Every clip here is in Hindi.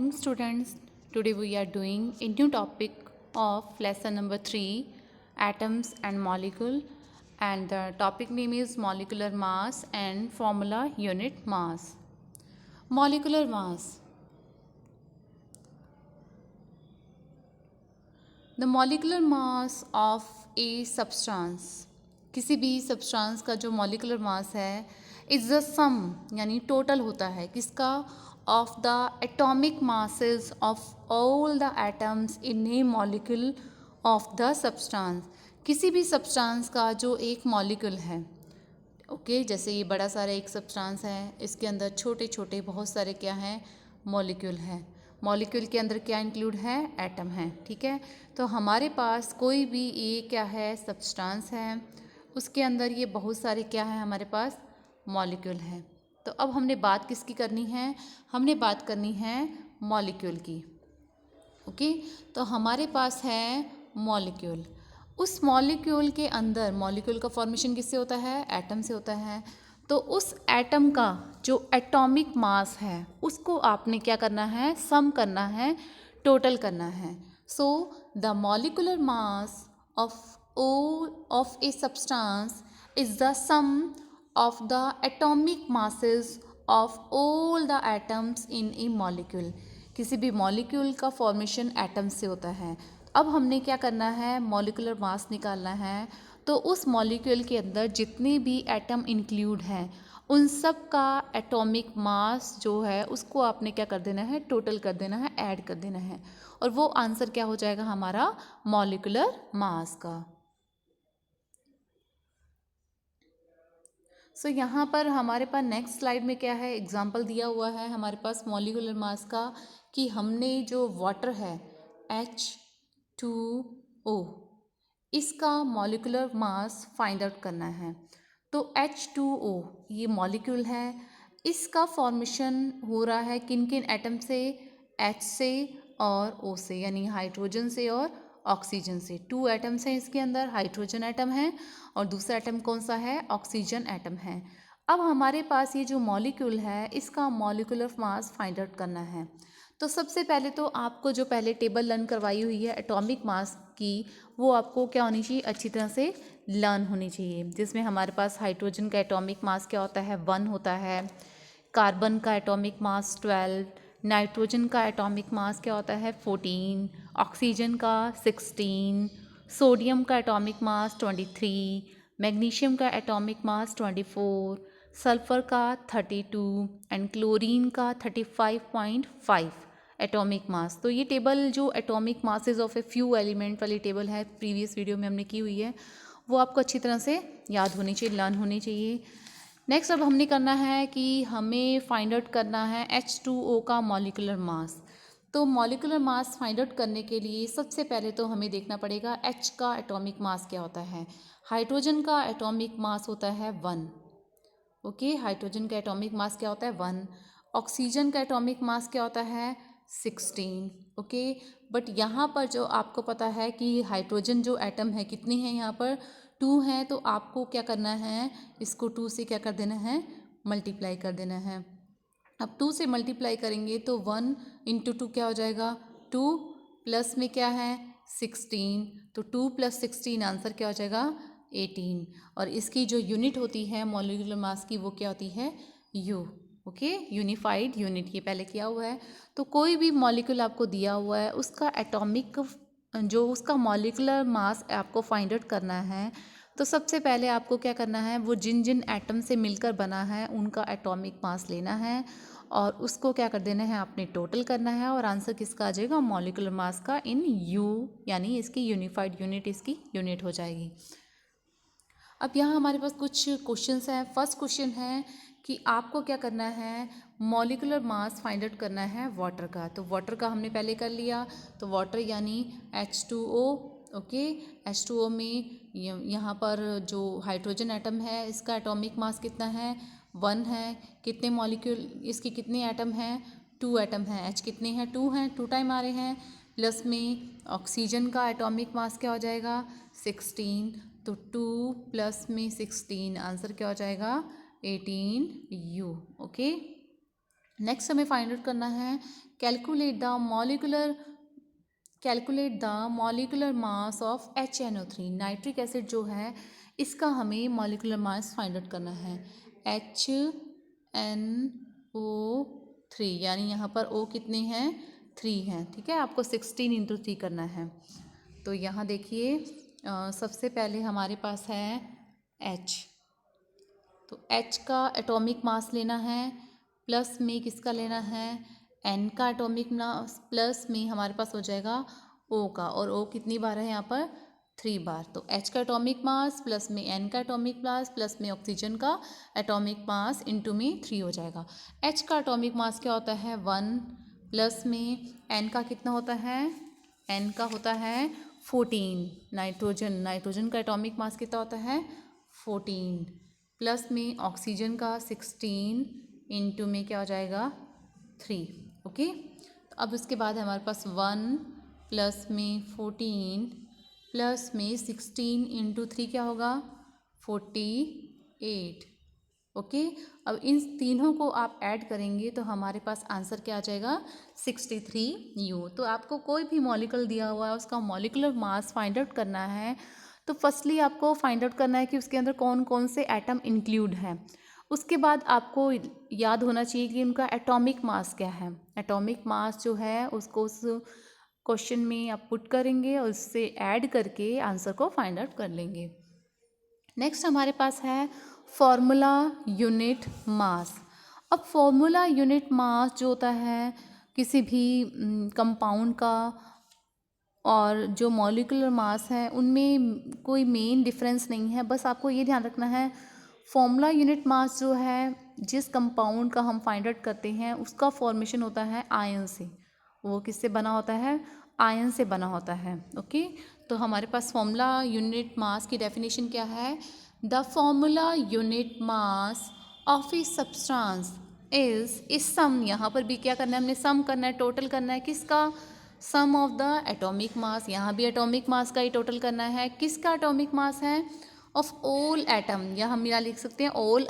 morning, students. Today we are doing a new topic of lesson number 3, atoms and molecule, and the topic name is molecular mass and formula unit mass. Molecular mass. The molecular mass of a substance, किसी भी सब्सटेंस का जो मॉलिकुलर मास है इज़ द सम यानी टोटल होता है किसका, of the atomic masses of all the atoms in A molecule of the substance. किसी भी सब्सटेंस का जो एक मॉलिक्यूल है, ओके जैसे ये बड़ा सारा एक सब्सटेंस है, इसके अंदर छोटे छोटे बहुत सारे क्या हैं, मॉलिक्यूल हैं। मॉलिक्यूल के अंदर क्या इंक्लूड है, एटम है। ठीक है, तो हमारे पास कोई भी ये क्या है, सब्सटेंस है, उसके अंदर ये बहुत सारे क्या है, हमारे पास मॉलिक्यूल है। तो अब हमने बात किसकी करनी है, हमने बात करनी है मॉलिक्यूल की। ओके, तो हमारे पास है मॉलिक्यूल। उस मॉलिक्यूल के अंदर, मॉलिक्यूल का फॉर्मेशन किससे होता है, एटम से होता है। तो उस एटम का जो एटॉमिक मास है उसको आपने क्या करना है, सम करना है, टोटल करना है। So the molecular mass of a substance is the sum of the atomic masses of all the atoms in a molecule। किसी भी मॉलिक्यूल का फॉर्मेशन एटम से होता है। अब हमने क्या करना है, मॉलिकुलर मास निकालना है। तो उस मॉलिक्यूल के अंदर जितने भी एटम इंक्लूड हैं उन सब का एटॉमिक मास जो है उसको आपने क्या कर देना है, टोटल कर देना है, ऐड कर देना है, और वो आंसर क्या हो जाएगा हमारा मॉलिकुलर मास का। सो यहाँ पर हमारे पास नेक्स्ट स्लाइड में क्या है, एग्जाम्पल दिया हुआ है हमारे पास मॉलिकुलर मास का, कि हमने जो वाटर है H2O इसका मॉलिकुलर मास फाइंड आउट करना है। तो H2O ये मॉलिक्यूल है, इसका फॉर्मेशन हो रहा है किन किन एटम से, H से और O से, यानी हाइड्रोजन से और ऑक्सीजन से। 2 एटम्स हैं इसके अंदर, हाइड्रोजन एटम है और दूसरा एटम कौन सा है, ऑक्सीजन एटम है। अब हमारे पास ये जो मॉलिक्यूल है इसका मॉलिकुलर मास फाइंड आउट करना है। तो सबसे पहले तो आपको जो पहले टेबल लर्न करवाई हुई है एटॉमिक मास की, वो आपको क्या होनी चाहिए, अच्छी तरह से लर्न होनी चाहिए। जिसमें हमारे पास हाइड्रोजन का एटॉमिक मास क्या होता है, 1 होता है। कार्बन का एटॉमिक मास 12, नाइट्रोजन का एटॉमिक मास क्या होता है 14, ऑक्सीजन का 16, सोडियम का एटॉमिक मास 23, मैग्नीशियम का एटॉमिक मास 24, सल्फर का 32 एंड क्लोरीन का 35.5 एटॉमिक मास। तो ये टेबल जो atomic masses of a few element वाली टेबल है, प्रीवियस वीडियो में हमने की हुई है, वो आपको अच्छी तरह से याद होनी चाहिए, लर्न होनी चाहिए। नेक्स्ट अब हमने करना है कि हमें फाइंड आउट करना है H2O का मॉलिकुलर मास। तो मॉलिकुलर मास फाइंड आउट करने के लिए सबसे पहले तो हमें देखना पड़ेगा H का एटॉमिक मास क्या होता है। हाइड्रोजन का एटॉमिक मास होता है 1, ओके हाइड्रोजन का एटॉमिक मास क्या होता है 1। ऑक्सीजन का एटॉमिक मास क्या होता है 16, ओके। बट यहाँ पर जो आपको पता है कि हाइड्रोजन जो एटम है कितने हैं, यहाँ पर 2 हैं, तो आपको क्या करना है, इसको 2 से क्या कर देना है, मल्टीप्लाई कर देना है। अब 2 से मल्टीप्लाई करेंगे तो 1 इंटू 2 क्या हो जाएगा 2, प्लस में क्या है 16, तो 2 + 16 आंसर क्या हो जाएगा 18। और इसकी जो यूनिट होती है मॉलिक्यूलर मास की वो क्या होती है यू, ओके यूनिफाइड यूनिट, ये पहले किया हुआ है। तो कोई भी मॉलिक्यूल आपको दिया हुआ है उसका एटॉमिक जो उसका मॉलिक्यूलर मास आपको फाइंड आउट करना है। तो सबसे पहले आपको क्या करना है, वो जिन जिन एटम से मिलकर बना है उनका एटॉमिक मास लेना है और उसको क्या कर देना है, आपने टोटल करना है, और आंसर किसका आ जाएगा, मॉलिक्यूलर मास का इन यू, यानी इसकी यूनिफाइड यूनिट इसकी यूनिट हो जाएगी। अब यहाँ हमारे पास कुछ क्वेश्चंस हैं। फर्स्ट क्वेश्चन है कि आपको क्या करना है, मॉलिकुलर मास फाइंड आउट करना है वाटर का। तो वाटर का हमने पहले कर लिया, तो वाटर यानी H2O, ओके। H2O में यहाँ पर जो हाइड्रोजन एटम है इसका एटॉमिक मास कितना है 1 है। कितने मॉलिक्यूल, इसके कितने एटम हैं 2 एटम हैं। H कितने हैं 2 हैं, 2 टाइम आ रहे हैं। प्लस में ऑक्सीजन का एटॉमिक मास क्या हो जाएगा 16, तो 2 प्लस में 16 आंसर क्या हो जाएगा 18 U, ओके। नेक्स्ट हमें फाइंड आउट करना है calculate the molecular mass of HNO3। Nitric acid जो है इसका हमें मॉलिकुलर मास फाइंड आउट करना है। HNO3 यानी यहाँ पर O कितने हैं, 3 हैं, ठीक है। आपको 16 इंटू 3 करना है। तो यहाँ देखिए सबसे पहले हमारे पास है H, तो H का एटॉमिक मास लेना है, प्लस में किसका लेना है, N का एटॉमिक मास, प्लस में हमारे पास हो जाएगा O का, और O कितनी बार है यहाँ पर, 3 बार। तो H का एटॉमिक मास प्लस में N का एटॉमिक मास प्लस में ऑक्सीजन का एटॉमिक मास इंटू में 3 हो जाएगा। H का एटॉमिक मास क्या होता है, 1, प्लस में N का कितना होता है, N का होता है 14। नाइट्रोजन का एटॉमिक मास कितना होता है, 14, प्लस में ऑक्सीजन का 16 इंटू में क्या हो जाएगा, 3। ओके, तो अब उसके बाद हमारे पास 1 प्लस में 14 प्लस में 16 इंटू 3 क्या होगा, 48। ओके, अब इन तीनों को आप ऐड करेंगे तो हमारे पास आंसर क्या आ जाएगा, 63U। तो आपको कोई भी मॉलिक्यूल दिया हुआ है उसका मॉलिक्यूलर मास फाइंड आउट करना है। तो फर्स्टली आपको फाइंड आउट करना है कि उसके अंदर कौन कौन से एटम इंक्लूड हैं। उसके बाद आपको याद होना चाहिए कि उनका एटॉमिक मास क्या है। एटॉमिक मास जो है उसको उस क्वेश्चन में आप पुट करेंगे और उससे ऐड करके आंसर को फाइंड आउट कर लेंगे। नेक्स्ट हमारे पास है फॉर्मूला यूनिट मास। अब फॉर्मूला यूनिट मास जो होता है किसी भी कंपाउंड का और जो मॉलिक्यूलर मास है उनमें कोई मेन डिफरेंस नहीं है। बस आपको ये ध्यान रखना है फॉर्मूला यूनिट मास जो है जिस कंपाउंड का हम फाइंड आउट करते हैं उसका फॉर्मेशन होता है आयन से। वो किससे बना होता है, आयन से बना होता है। ओके, तो हमारे पास फॉर्मूला यूनिट मास की डेफिनेशन क्या है, the formula unit mass of a substance is sum. यहाँ पर भी क्या करना है, हमने सम करना है, टोटल करना है, किसका, सम ऑफ द एटॉमिक मास। यहाँ भी एटॉमिक मास का ही टोटल करना है। किसका एटॉमिक मास है, ऑफ ऑल एटम, या हम यहाँ लिख सकते हैं all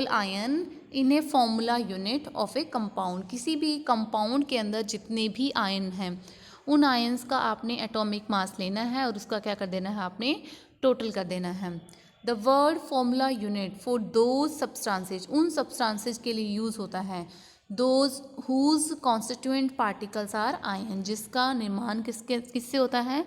ion in a formula unit of A compound. किसी भी कंपाउंड के अंदर जितने भी आयन हैं उन आयन्स का आपने एटॉमिक मास लेना है और उसका क्या कर देना है, आपने टोटल कर देना है। The word formula unit for those substances, उन सब्सटेंसेज के लिए यूज़ होता है, those whose constituent particles are ion, जिसका निर्माण किससे होता है,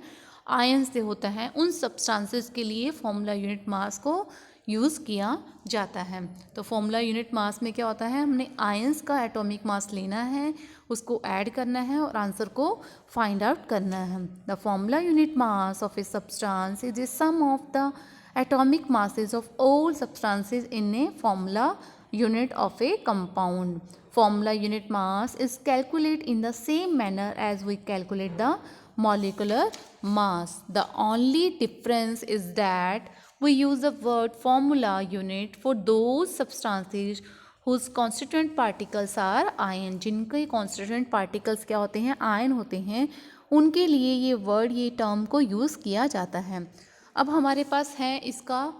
आयन से होता है। उन सब्सटेंसेस के लिए फॉर्मूला यूनिट मास को यूज़ किया जाता है। तो फॉर्मूला यूनिट मास में क्या होता है, हमने आयंस का एटॉमिक मास लेना है, उसको ऐड करना है और आंसर को फाइंड आउट करना है। The formula unit mass of a substance is a sum of the atomic masses of all substances in a formula unit of a compound. Formula unit mass is calculated in the same manner as we calculate the molecular mass. The only difference is that we use the word formula unit for those substances whose constituent particles are ion. जिनके constituent particles क्या होते हैं, आयन होते हैं, उनके लिए ये वर्ड, ये टर्म को यूज़ किया जाता है। अब हमारे पास है इसका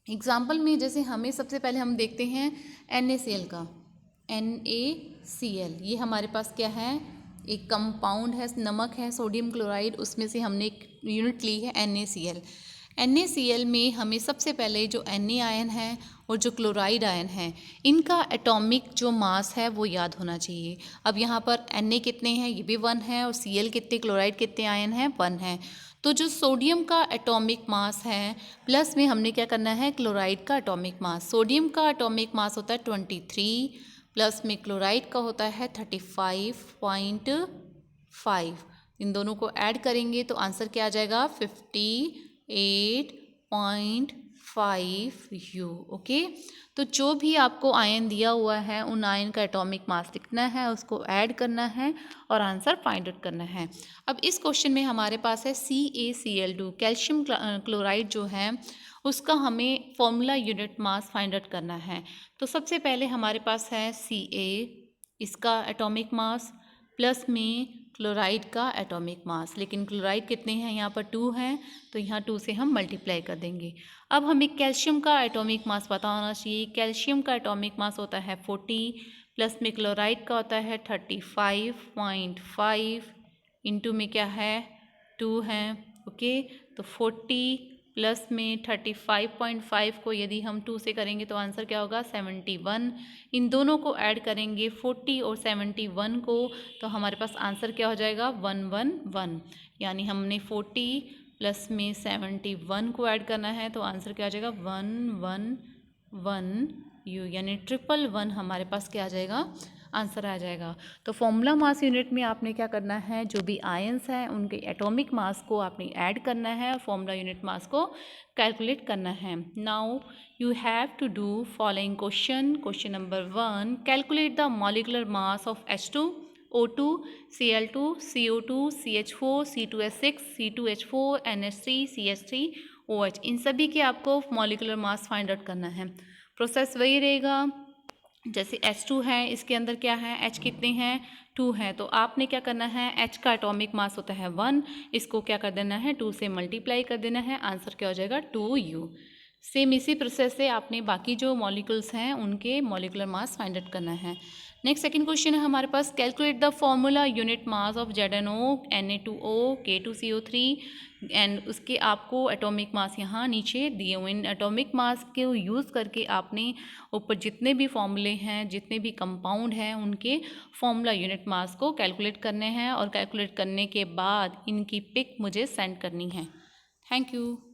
एग्जाम्पल में जैसे हमें सबसे पहले हम देखते हैं NaCl का, NaCl ये हमारे पास क्या है, एक कंपाउंड है, नमक है, सोडियम क्लोराइड, उसमें से हमने एक यूनिट ली है NaCl। NaCl में हमें सबसे पहले जो Na आयन है और जो क्लोराइड आयन है इनका एटॉमिक जो मास है वो याद होना चाहिए। अब यहाँ पर Na कितने हैं, ये भी 1 है, और Cl कितने, क्लोराइड कितने आयन हैं, 1 है। तो जो सोडियम का एटॉमिक मास है प्लस में हमने क्या करना है, क्लोराइड का एटॉमिक मास। सोडियम का एटॉमिक मास होता है 23, प्लस में क्लोराइड का होता है 35.5। इन दोनों को ऐड करेंगे तो आंसर क्या आ जाएगा, 58.5U। ओके, तो जो भी आपको आयन दिया हुआ है उन आयन का एटॉमिक मास लिखना है, उसको ऐड करना है और आंसर फाइंड आउट करना है। अब इस क्वेश्चन में हमारे पास है CaCl2, कैल्शियम क्लोराइड जो है उसका हमें formula unit mass find out करना है। तो सबसे पहले हमारे पास है Ca, इसका एटॉमिक मास, प्लस में क्लोराइड का एटॉमिक मास, लेकिन क्लोराइड कितने हैं यहाँ पर 2 हैं, तो यहाँ 2 से हम मल्टीप्लाई कर देंगे। अब हमें कैल्शियम का एटॉमिक मास पता होना चाहिए। कैल्शियम का एटॉमिक मास होता है 40, प्लस में क्लोराइड का होता है 35.5, इंटू में क्या है 2 है। ओके, तो 40 प्लस में 35.5 को यदि हम 2 से करेंगे तो आंसर क्या होगा 71। इन दोनों को ऐड करेंगे 40 और 71 को, तो हमारे पास आंसर क्या हो जाएगा 111। यानी हमने 40 प्लस में 71 को ऐड करना है, तो आंसर क्या आ जाएगा 111 यू, यानी 111 हमारे पास क्या आ जाएगा आंसर आ जाएगा। तो फॉर्मूला मास यूनिट में आपने क्या करना है, जो भी आयंस हैं उनके एटॉमिक मास को आपने ऐड करना है और फॉर्मूला यूनिट मास को कैलकुलेट करना है। Now you have to do following question. Question number 1, calculate the molecular mass of H2, O2, Cl2, CO2, CH4, C2H6, C2H4, NH3, CH3, OH। इन सभी के आपको मॉलिक्यूलर मास फाइंड आउट करना है। प्रोसेस वही रहेगा, जैसे H2 है, इसके अंदर क्या है H कितने हैं 2 हैं, तो आपने क्या करना है H का एटॉमिक मास होता है 1, इसको क्या कर देना है 2 से मल्टीप्लाई कर देना है, आंसर क्या हो जाएगा 2U। सेम इसी प्रोसेस से आपने बाकी जो मॉलिक्यूल्स हैं उनके मॉलिक्यूलर मास फाइंड आउट करना है। नेक्स्ट सेकंड क्वेश्चन है हमारे पास, calculate the formula unit mass of ZnO, Na2O, K2CO3 and उसके आपको एटॉमिक मास यहाँ नीचे दिए हुए। इन एटॉमिक मास के यूज़ करके आपने ऊपर जितने भी फॉर्मूले हैं, जितने भी कंपाउंड हैं, उनके फॉर्मूला यूनिट मास को कैलकुलेट करने हैं और कैलकुलेट करने के बाद इनकी पिक मुझे सेंड करनी है। Thank you.